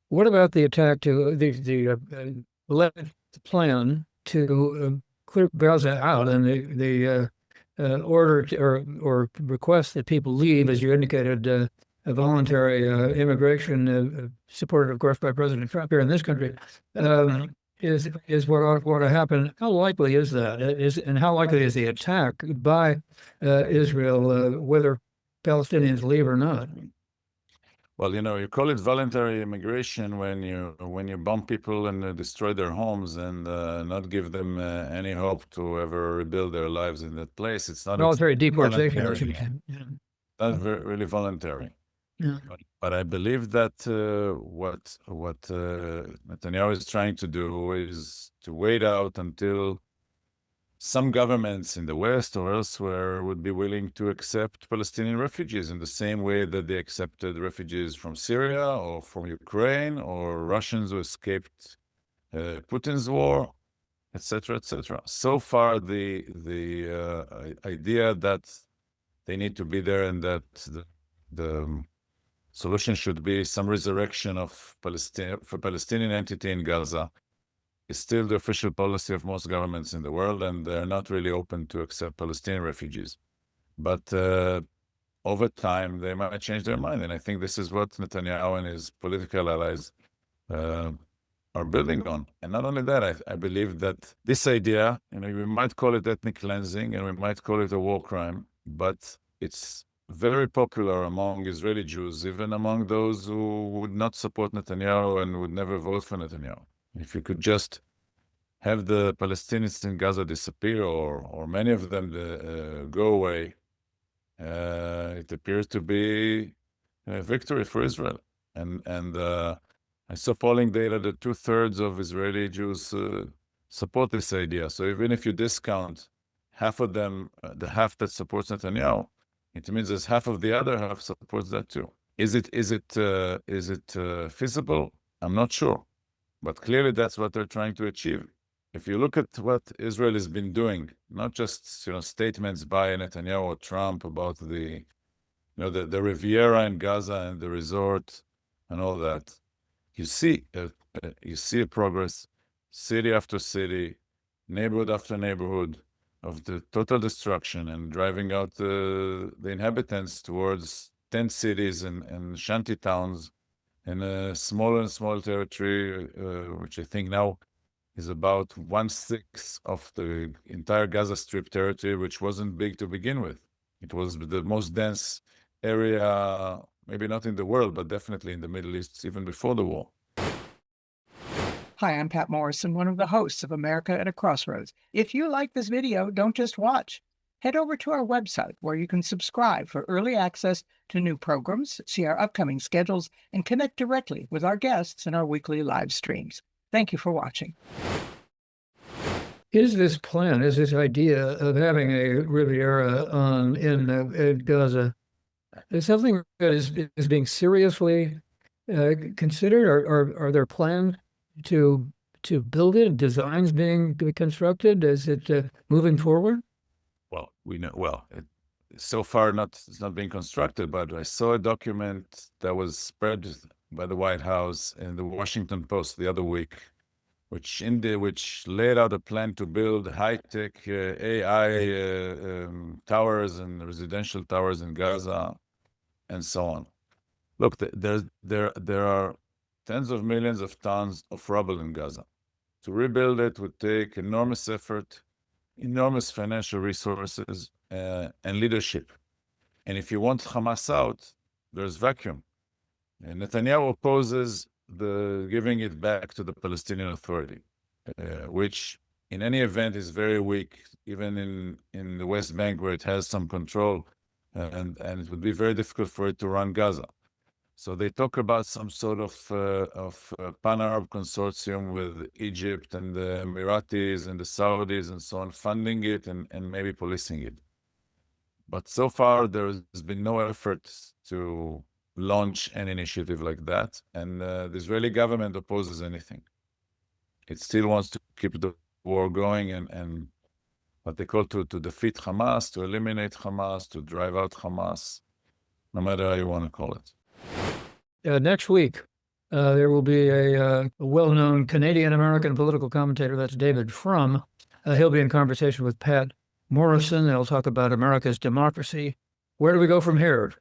What about the attack to the alleged plan to clear Gaza out and order or request that people leave, as you indicated, a voluntary immigration supported, of course, by President Trump here in this country, is what ought to happen. How likely is that? And how likely is the attack by Israel, whether Palestinians leave or not? Well, you call it voluntary immigration when you bomb people and destroy their homes and not give them any hope to ever rebuild their lives in that place. It's not Voluntary deportation. voluntary. Not really voluntary. Yeah. But I believe that what Netanyahu is trying to do is to wait out until some governments in the West or elsewhere would be willing to accept Palestinian refugees in the same way that they accepted refugees from Syria or from Ukraine or Russians who escaped Putin's war, etc., etc. So far, the idea that they need to be there and that the solution should be some resurrection of Palestinian entity in Gaza is still the official policy of most governments in the world, and they're not really open to accept Palestinian refugees. But over time, they might change their mind, and I think this is what Netanyahu and his political allies are building on. And not only that, I believe that this idea, we might call it ethnic cleansing, and we might call it a war crime, but it's very popular among Israeli Jews, even among those who would not support Netanyahu and would never vote for Netanyahu. If you could just have the Palestinians in Gaza disappear, or many of them go away, it appears to be a victory for Israel. And I saw polling data that 2/3 of Israeli Jews support this idea. So even if you discount half of them, the half that supports Netanyahu, it means there's half of the other half supports that too. Is it feasible? I'm not sure. But clearly, that's what they're trying to achieve. If you look at what Israel has been doing, not just statements by Netanyahu or Trump about the Riviera in Gaza and the resort and all that, you see a progress, city after city, neighborhood after neighborhood, of the total destruction and driving out the inhabitants towards tent cities and shanty towns in a smaller and smaller territory, which I think now is about 1/6 of the entire Gaza Strip territory, which wasn't big to begin with. It was the most dense area, maybe not in the world, but definitely in the Middle East, even before the war. Hi, I'm Pat Morrison, one of the hosts of America at a Crossroads. If you like this video, don't just watch. Head over to our website where you can subscribe for early access to new programs, see our upcoming schedules, and connect directly with our guests in our weekly live streams. Thank you for watching. Is this idea of having a Riviera in Gaza, is something that is being seriously considered, or are there plans to build it? Designs being constructed? Is it moving forward? Well, we know. Well, so far it's not being constructed. But I saw a document that was spread by the White House in the Washington Post the other week, which laid out a plan to build high-tech AI towers and residential towers in Gaza, and so on. Look, there are tens of millions of tons of rubble in Gaza. To rebuild it would take enormous effort, enormous financial resources, and leadership. And if you want Hamas out, there's vacuum. And Netanyahu opposes the giving it back to the Palestinian Authority, which in any event is very weak, even in the West Bank where it has some control, and it would be very difficult for it to run Gaza. So they talk about some sort of pan-Arab consortium with Egypt and the Emiratis and the Saudis and so on, funding it and maybe policing it. But so far, there's been no effort to launch an initiative like that, and the Israeli government opposes anything. It still wants to keep the war going and what they call to defeat Hamas, to eliminate Hamas, to drive out Hamas, no matter how you want to call it. Next week, there will be a well-known Canadian-American political commentator. That's David Frum. He'll be in conversation with Pat Morrison. They'll talk about America's democracy. Where do we go from here?